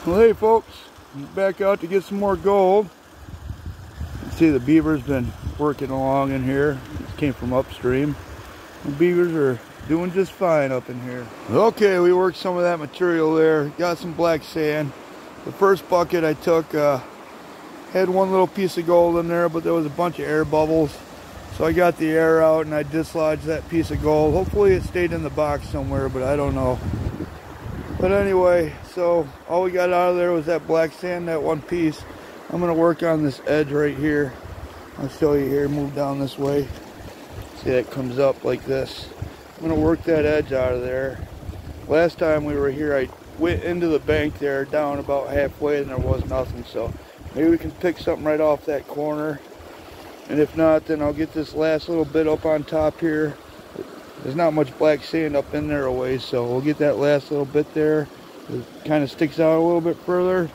Well, hey folks, back out to get some more gold. You can see the beaver's been working along in here. This came from upstream. The beavers are doing just fine up in here. Okay, we worked some of that material there. Got some black sand. The first bucket I took had one little piece of gold in there, but there was a bunch of air bubbles. So I got the air out and I dislodged that piece of gold. Hopefully it stayed in the box somewhere, but I don't know. But anyway, so all we got out of there was that black sand, that one piece. I'm going to work on this edge right here. I'll show you here, move down this way. See, that comes up like this. I'm going to work that edge out of there. Last time we were here, I went into the bank there, down about halfway, and there was nothing. So maybe we can pick something right off that corner. And if not, then I'll get this last little bit up on top here. There's not much black sand up in there a ways, so we'll get that last little bit there. It kind of sticks out a little bit further.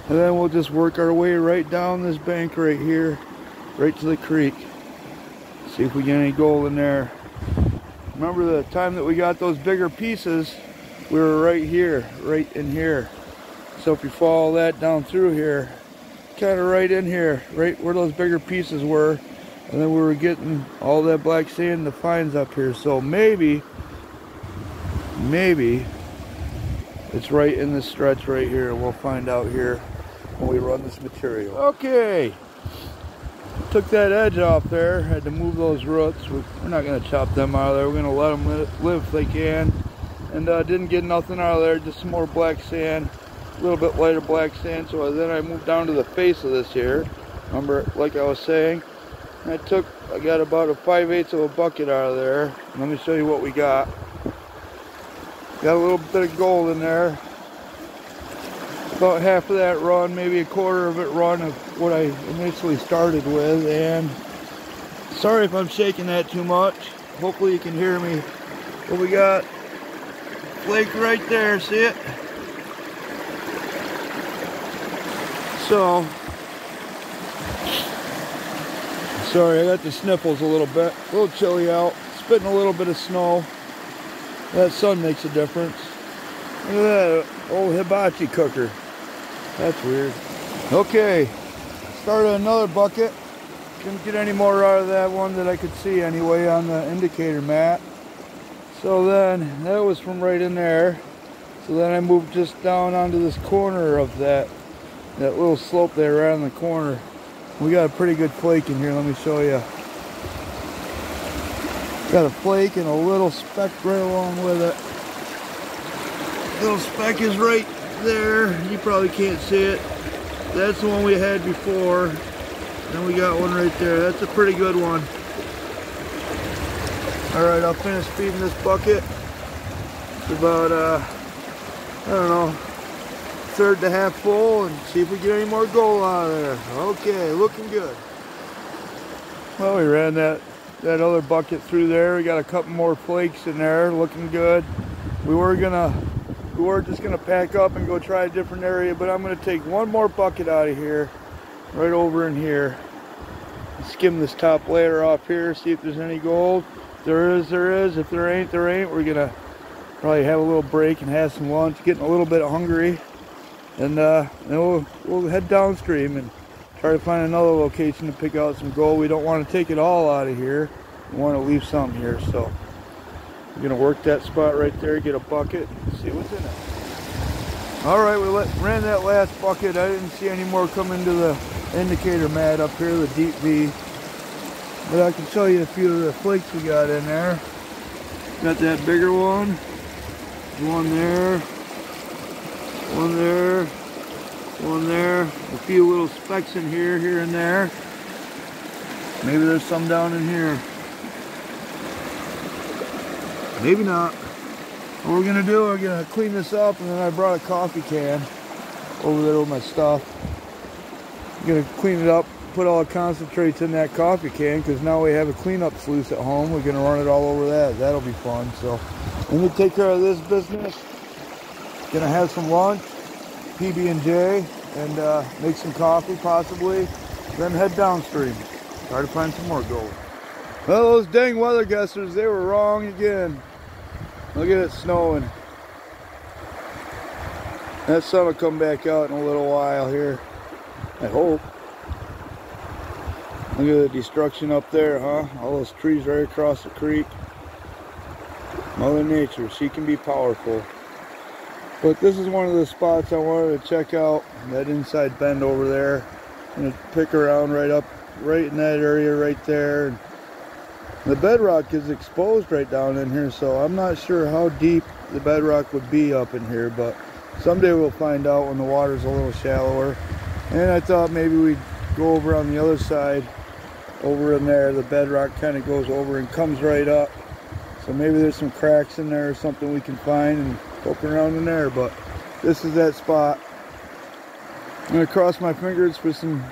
And then we'll just work our way right down this bank right here, right to the creek. See if we get any gold in there. Remember the time that we got those bigger pieces, we were right here, right in here. So if you follow that down through here, kind of right in here, right where those bigger pieces were, and then we were getting all that black sand, the fines up here. So maybe it's right in this stretch right here. We'll find out here when we run this material. Okay, took that edge off there. Had to move those roots. We're not going to chop them out of there. We're going to let them live if they can. And didn't get nothing out of there, just some more black sand, a little bit lighter black sand. So then I moved down to the face of this here. Remember, like I was saying, I got about a 5/8 of a bucket out of there. Let me show you what we got. Got a little bit of gold in there. About half of that run, maybe a quarter of it run of what I initially started with. And sorry if I'm shaking that too much. Hopefully you can hear me. What we got? Flake right there, see it? So, sorry, I got the sniffles a little bit. A little chilly out. Spitting a little bit of snow. That sun makes a difference. Look at that old hibachi cooker. That's weird. Okay, started another bucket. Couldn't get any more out of that one that I could see anyway on the indicator mat. So then, that was from right in there. So then I moved just down onto this corner of that little slope there right on the corner. We got a pretty good flake in here, let me show you. Got a flake and a little speck right along with it. Little speck is right there. You probably can't see it. That's the one we had before. Then we got one right there. That's a pretty good one. Alright, I'll finish feeding this bucket. It's about, I don't know, third to half full, and see if we get any more gold out of there. Okay, looking good. Well, we ran that other bucket through there. We got a couple more flakes in there, looking good. We were just gonna pack up and go try a different area, but I'm gonna take one more bucket out of here, right over in here. Skim this top layer off here, see if there's any gold. If there is, there is. If there ain't, there ain't. We're gonna probably have a little break and have some lunch, getting a little bit hungry. And then we'll head downstream and try to find another location to pick out some gold. We don't want to take it all out of here. We want to leave some here. So we're going to work that spot right there, get a bucket, and see what's in it. All right, we ran that last bucket. I didn't see any more come into the indicator mat up here, the deep V. But I can show you a few of the flakes we got in there. Got that bigger one. One there. One there, one there, a few little specks in here and there. Maybe there's some down in here. Maybe not. What we're gonna do, we're gonna clean this up, and then I brought a coffee can over there with my stuff. I'm gonna clean it up, put all the concentrates in that coffee can, because now we have a cleanup sluice at home. We're gonna run it all over that. That'll be fun. So let me take care of this business. Gonna have some lunch, PB&J, and make some coffee possibly, then head downstream, try to find some more gold. Well, those dang weather guessers, they were wrong again. Look at it snowing. That sun will come back out in a little while here, I hope. Look at the destruction up there, huh? All those trees right across the creek. Mother Nature, she can be powerful. But this is one of the spots I wanted to check out, that inside bend over there. I'm gonna pick around right in that area right there. The bedrock is exposed right down in here, so I'm not sure how deep the bedrock would be up in here, but someday we'll find out when the water's a little shallower. And I thought maybe we'd go over on the other side. Over in there, the bedrock kind of goes over and comes right up. So maybe there's some cracks in there or something we can find and poke around in there. But this is that spot. I'm going to cross my fingers for some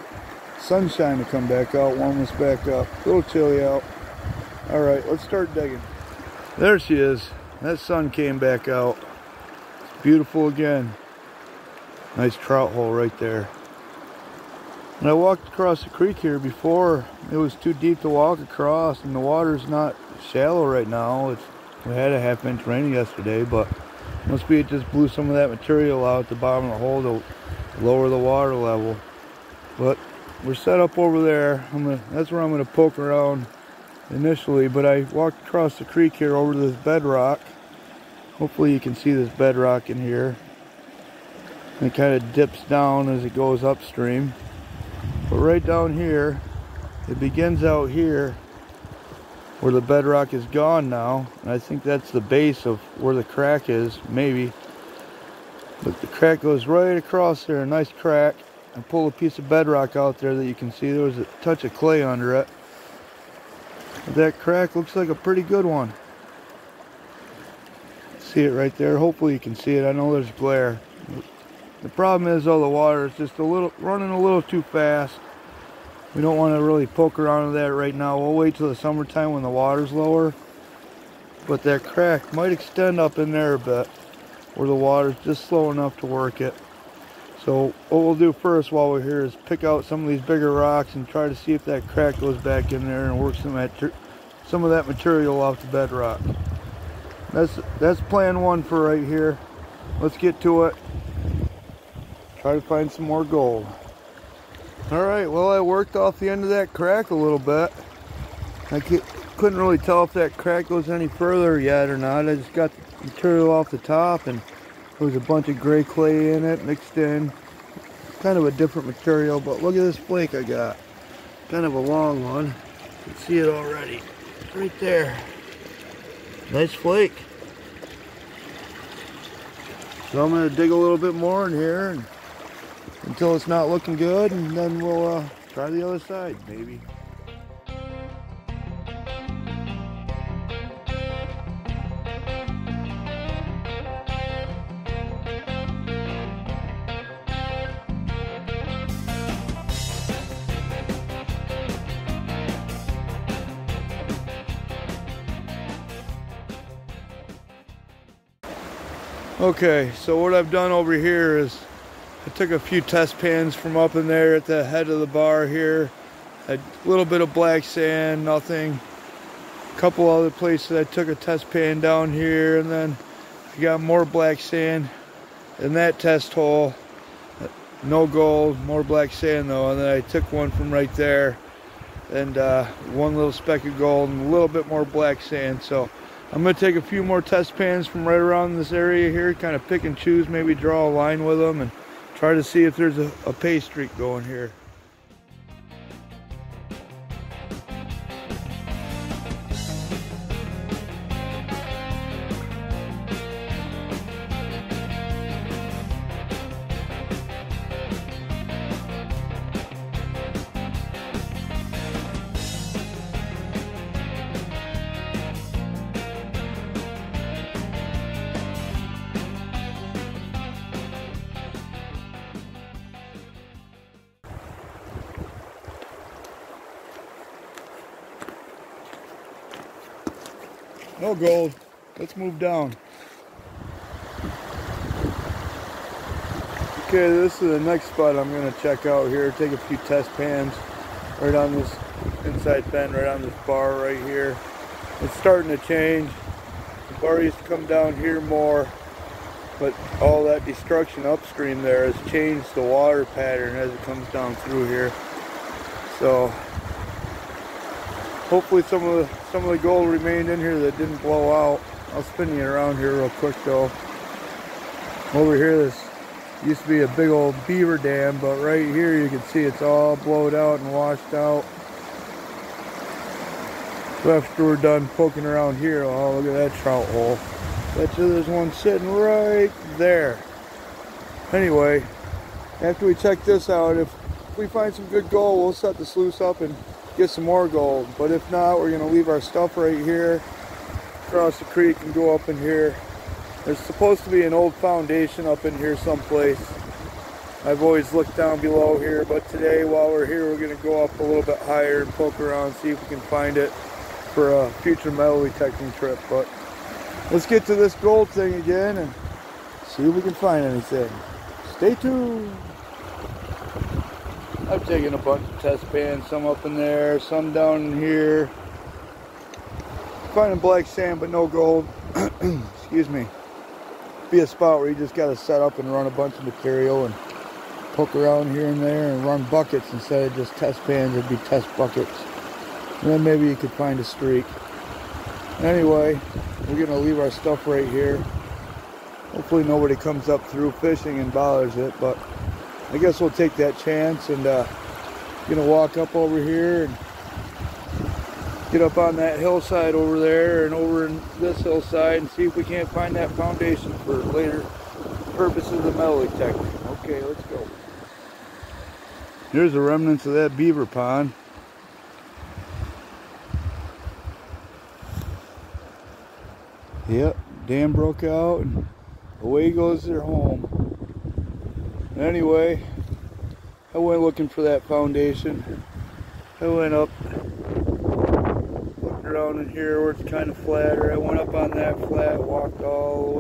sunshine to come back out, warm us back up. A little chilly out. Alright, let's start digging. There she is. That sun came back out. It's beautiful again. Nice trout hole right there. And I walked across the creek here before. It was too deep to walk across, and the water's not shallow right now. We had a half-inch rain yesterday, but must be it just blew some of that material out at the bottom of the hole to lower the water level. But we're set up over there. That's where I'm going to poke around initially, but I walked across the creek here over to this bedrock. Hopefully you can see this bedrock in here. And it kind of dips down as it goes upstream. But right down here, it begins out here where the bedrock is gone now. And I think that's the base of where the crack is, maybe. But the crack goes right across there, a nice crack. I pulled a piece of bedrock out there that you can see. There was a touch of clay under it. But that crack looks like a pretty good one. See it right there? Hopefully you can see it. I know there's glare. The problem is, though, the water is just running a little too fast. We don't want to really poke around with that right now. We'll wait till the summertime when the water's lower. But that crack might extend up in there a bit, where the water's just slow enough to work it. So what we'll do first while we're here is pick out some of these bigger rocks and try to see if that crack goes back in there and work some of that material off the bedrock. That's plan one for right here. Let's get to it. Try to find some more gold. Alright, well, I worked off the end of that crack a little bit. I couldn't really tell if that crack goes any further yet or not. I just got the material off the top, and there was a bunch of gray clay in it mixed in. Kind of a different material, but look at this flake I got. Kind of a long one. You can see it already. It's right there. Nice flake. So I'm going to dig a little bit more in here until it's not looking good, and then we'll try the other side, maybe. Okay, so what I've done over here is I took a few test pans from up in there at the head of the bar here. A little bit of black sand, nothing. A couple other places I took a test pan down here, and then I got more black sand in that test hole. No gold, more black sand though, and then I took one from right there, and one little speck of gold and a little bit more black sand. So I'm going to take a few more test pans from right around this area here, kind of pick and choose, maybe draw a line with them and try to see if there's a pay streak going here. No gold. Let's move down. Okay, this is the next spot I'm going to check out here. Take a few test pans right on this inside bend, right on this bar right here. It's starting to change. The bar used to come down here more. but all that destruction upstream there has changed the water pattern as it comes down through here. So hopefully some of the gold remained in here that didn't blow out. I'll spin you around here real quick though. Over here, this used to be a big old beaver dam, but right here you can see it's all blowed out and washed out. So after we're done poking around here, oh, look at that trout hole. Bet you there's one sitting right there. Anyway, after we check this out, if we find some good gold, we'll set the sluice up and get some more gold. But if not, we're gonna leave our stuff right here, cross the creek and go up in here. There's supposed to be an old foundation up in here someplace. I've always looked down below here, but today while we're here, we're gonna go up a little bit higher and poke around, see if we can find it for a future metal detecting trip. But let's get to this gold thing again and see if we can find anything. Stay tuned. I've taken a bunch of test pans, some up in there, some down in here. Finding black sand but no gold. Excuse me. Be a spot where you just got to set up and run a bunch of material and poke around here and there and run buckets instead of just test pans. It'd be test buckets. And then maybe you could find a streak. Anyway, we're going to leave our stuff right here. Hopefully nobody comes up through fishing and bothers it, but I guess we'll take that chance and going to walk up over here and get up on that hillside over there and over in this hillside and see if we can't find that foundation for later purposes of metal detecting. Okay, let's go. Here's the remnants of that beaver pond. Yep, dam broke out and away goes their home. Anyway, I went looking for that foundation. I went up, looked around in here where it's kind of flatter. I went up on that flat, walked all the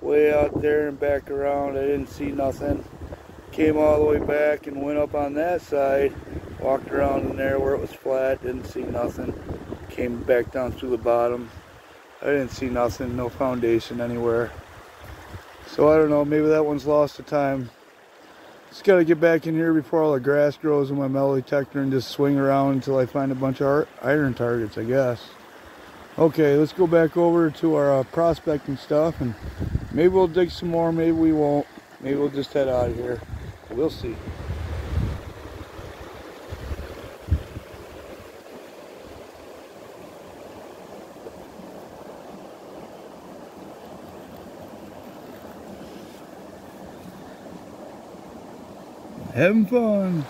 way out there and back around. I didn't see nothing. Came all the way back and went up on that side, walked around in there where it was flat, didn't see nothing. Came back down through the bottom. I didn't see nothing, no foundation anywhere. So I don't know, maybe that one's lost to time. Just got to get back in here before all the grass grows in my metal detector and just swing around until I find a bunch of iron targets, I guess. Okay, let's go back over to our prospecting stuff and maybe we'll dig some more, maybe we won't. Maybe we'll just head out of here. We'll see. Having fun.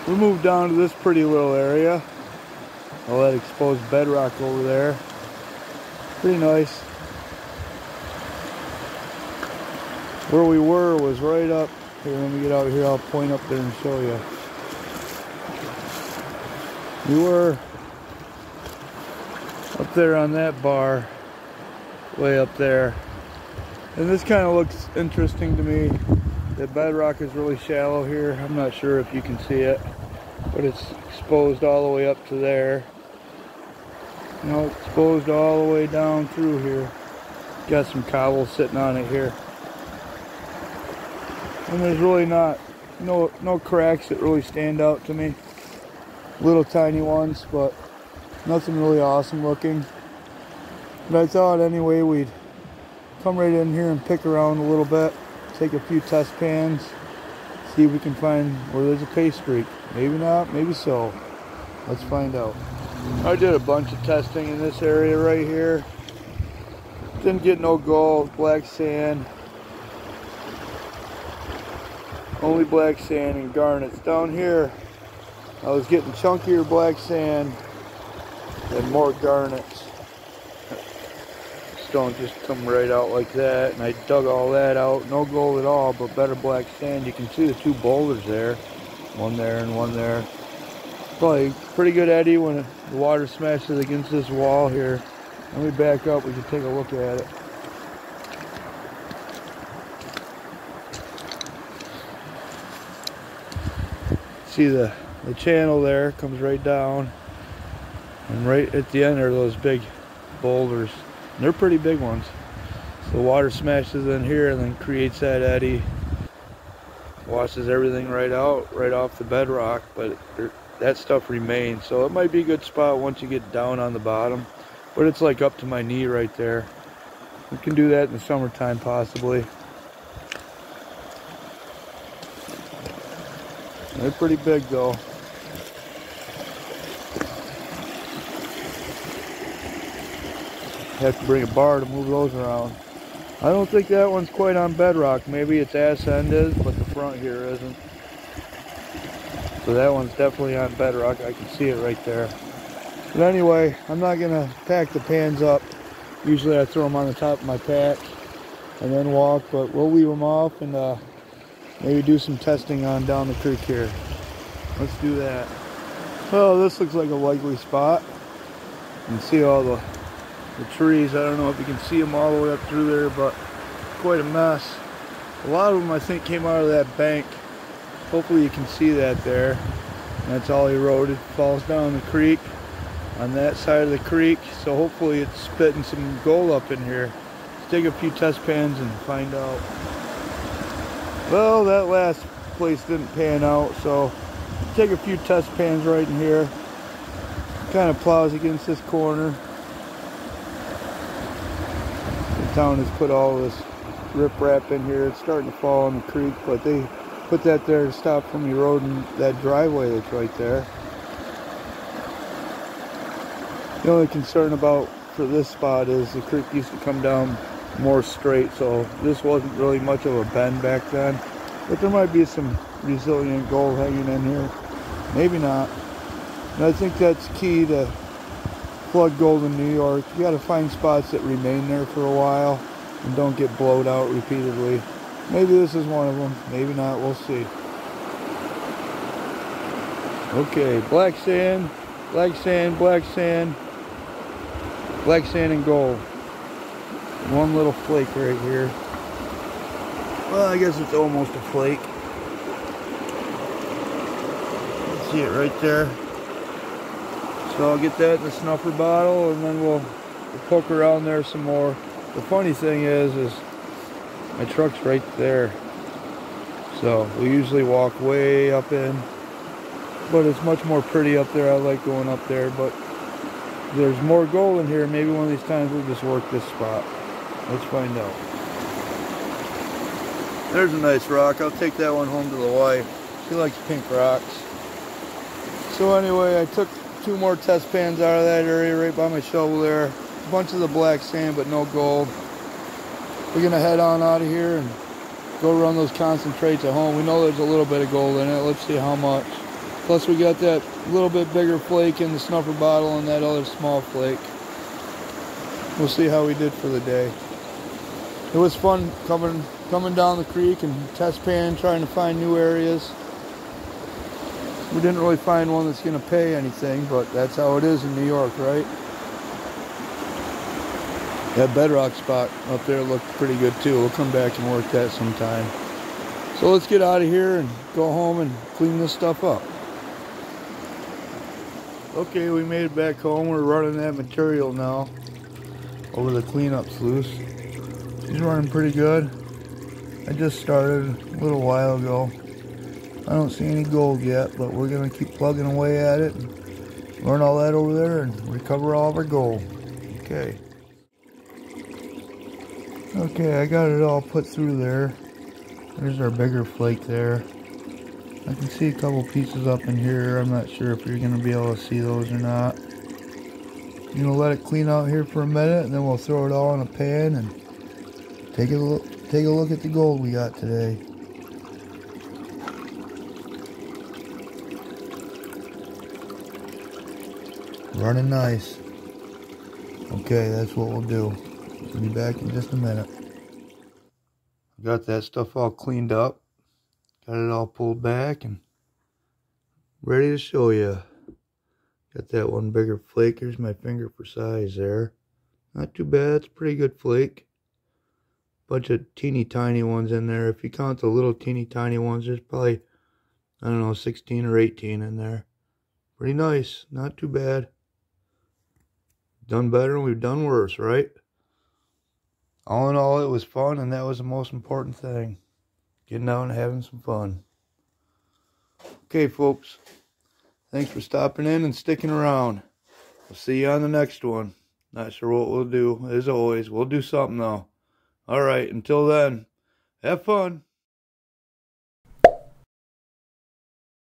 We moved down to this pretty little area. All that exposed bedrock over there. Pretty nice. Where we were was right up here. Let me get out here. I'll point up there and show you. We were up there on that bar, way up there. And this kind of looks interesting to me. The bedrock is really shallow here. I'm not sure if you can see it, but it's exposed all the way up to there. You know, exposed all the way down through here. Got some cobble sitting on it here. And there's really no cracks that really stand out to me. Little tiny ones, but nothing really awesome looking. But I thought anyway we'd come right in here and pick around a little bit, take a few test pans, see if we can find where there's a pay streak. Maybe not, maybe so. Let's find out. I did a bunch of testing in this area right here. Didn't get no gold, black sand. Only black sand and garnets. Down here, I was getting chunkier black sand and more garnets. Don't just come right out like that, and I dug all that out. No gold at all, but better black sand. You can see the two boulders there, one there and one there. Probably pretty good eddy when the water smashes against this wall here. Let me back up, we can take a look at it. See the channel there comes right down, and right at the end are those big boulders. And they're pretty big ones. So the water smashes in here and then creates that eddy. Washes everything right out, right off the bedrock, but that stuff remains. So it might be a good spot once you get down on the bottom. But it's like up to my knee right there. We can do that in the summertime possibly. They're pretty big though. Have to bring a bar to move those around. I don't think that one's quite on bedrock. Maybe its ass end is, but the front here isn't. So that one's definitely on bedrock. I can see it right there. But anyway, I'm not gonna pack the pans up. Usually I throw them on the top of my pack and then walk, but we'll leave them off and maybe do some testing on down the creek here. Let's do that. Oh, this looks like a likely spot. You can see all the trees. I don't know if you can see them all the way up through there, but quite a mess. A lot of them I think came out of that bank. Hopefully you can see that there. That's all eroded, falls down the creek on that side of the creek. So hopefully it's spitting some gold up in here. Let's take a few test pans and find out. Well, that last place didn't pan out, so take a few test pans right in here. Kind of plows against this corner. The town has put all this riprap in here. It's starting to fall in the creek, but they put that there to stop from eroding that driveway that's right there. The only concern about for this spot is the creek used to come down more straight, so this wasn't really much of a bend back then. But there might be some resilient gold hanging in here. Maybe not. And I think that's key to flood gold in New York. You got to find spots that remain there for a while and don't get blowed out repeatedly. Maybe this is one of them. Maybe not. We'll see. Okay, black sand, black sand, black sand, black sand and gold. One little flake right here. Well, I guess it's almost a flake. See it right there. So I'll get that in the snuffer bottle and then we'll poke around there some more. The funny thing is my truck's right there. So we usually walk way up in, but it's much more pretty up there. I like going up there, but there's more gold in here. Maybe one of these times we'll just work this spot. Let's find out. There's a nice rock. I'll take that one home to the wife. She likes pink rocks. So anyway, I took 2 more test pans out of that area right by my shovel there. A bunch of the black sand, but no gold. We're gonna head on out of here and go run those concentrates at home. We know there's a little bit of gold in it. Let's see how much. Plus we got that little bit bigger flake in the snuffer bottle and that other small flake. We'll see how we did for the day. It was fun coming down the creek and test pan, trying to find new areas. We didn't really find one that's going to pay anything, but that's how it is in New York, right? That bedrock spot up there looked pretty good too. We'll come back and work that sometime. So let's get out of here and go home and clean this stuff up. Okay, we made it back home. We're running that material now over the cleanup sluice. She's running pretty good. I just started a little while ago. I don't see any gold yet, but we're gonna keep plugging away at it and run all that over there and recover all of our gold. Okay. Okay, I got it all put through there. There's our bigger flake there. I can see a couple pieces up in here. I'm not sure if you're gonna be able to see those or not. I'm gonna let it clean out here for a minute and then we'll throw it all in a pan and take a look at the gold we got today. Running nice. Okay, that's what we'll do. We'll be back in just a minute. Got that stuff all cleaned up. Got it all pulled back and ready to show you. Got that one bigger flake. Here's my finger for size there. Not too bad. It's a pretty good flake. Bunch of teeny tiny ones in there. If you count the little teeny tiny ones, there's probably, I don't know, 16 or 18 in there. Pretty nice. Not too bad. Done better and we've done worse, right? All in all, it was fun, and that was the most important thing. Getting out and having some fun. Okay, folks. Thanks for stopping in and sticking around. We'll see you on the next one. Not sure what we'll do. As always, we'll do something, though. All right, until then, have fun.